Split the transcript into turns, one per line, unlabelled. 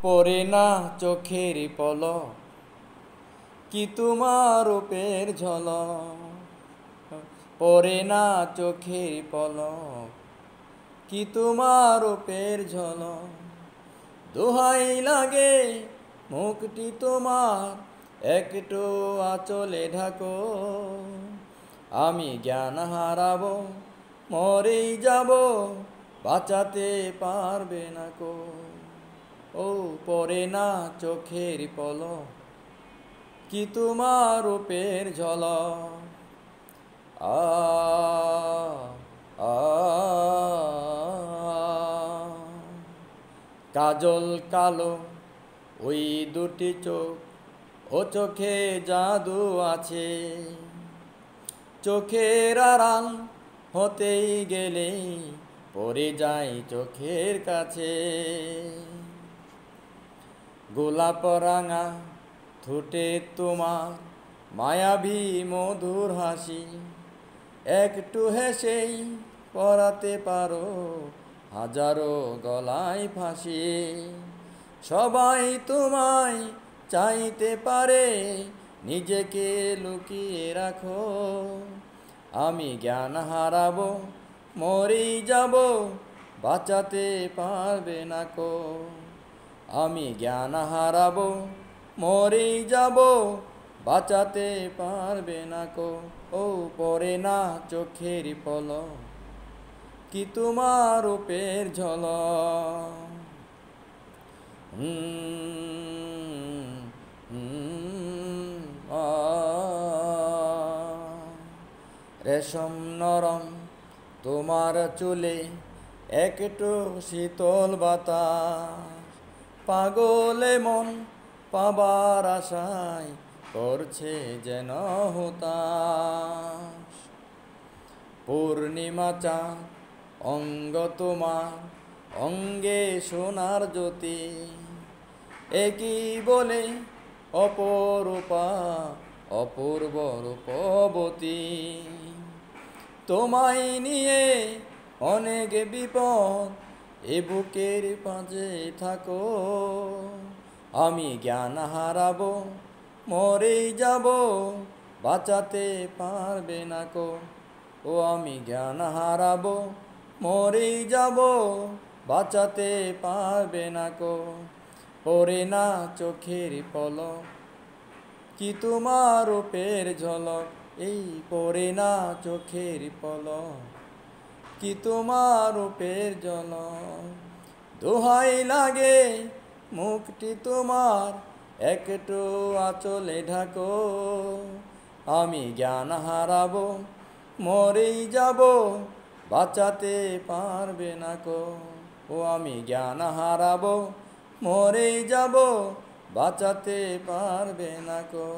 পড়ে না চোখের পলক, কি তোমার রূপের ঝলক। পড়ে না চোখের পলক, কি তোমার রূপের ঝলক। দোহাই লাগে মুখটি তোমার, একটু আঁচলে ঢাকো। আমি জ্ঞান হারাবো, মরেই যাব, বাঁচাতে পারবে না কো। ও পড়ে না চোখের পলক, কি তোমার রূপের ঝলক। আ আ কাজল কালো ওই দুটি চোখ, ও চোখে জাদু আছে। চোখের আড়াল হতেই গেলে পড়ে যাই চোখের কাছে। গোলাপ রাঙা ঠোঁটে তোমার মায়াবী মধুর হাসি, একটু হেসেই পরাতে পারো হাজারো গলায় ফাঁসি। সবাই তোমায় চাইতে পারে, নিজেকে লুকিয়ে রাখো। আমি জ্ঞান হারাবো, মরেই যাব, বাঁচাতে পারবে না কো। আমি জ্ঞান হারাবো, মরেই যাব, বাঁচাতে পারবে না কো। ও পড়ে না চোখের পলক, কি তোমার রূপের ঝলক। রেশম নরম তোমার চুলে, একটু শীতল বাতাস। পাগলে মন পাবার আশায় করছে যেন হুতাশ। পূর্ণিমা চাঁদ অঙ্গ তোমার, অঙ্গে সোনার জ্যোতি। একই বলে অপরূপা, অপূর্ব রূপবতী। তোমায় নিয়ে অনেক বিপদ, এ বুকের পাঁজে থাকো। আমি জ্ঞান হারাবো, মরেই যাব, বাঁচাতে পারবে না কো। ও আমি জ্ঞান হারাবো, মরেই যাব, বাঁচাতে পারবে না কো। পড়ে না চোখের পলক, কি তোমার রূপের ঝলক। এই পড়ে না চোখের পলক, কি তোমার রূপের ঝলক। দোহাই লাগে মুখটি তোমার, একটু আঁচলে ঢাকো। আমি জ্ঞান হারাবো, মরেই যাব, বাঁচাতে পারবে না কো। ও আমি জ্ঞান হারাবো, মরেই যাব, বাঁচাতে পারবে না কো।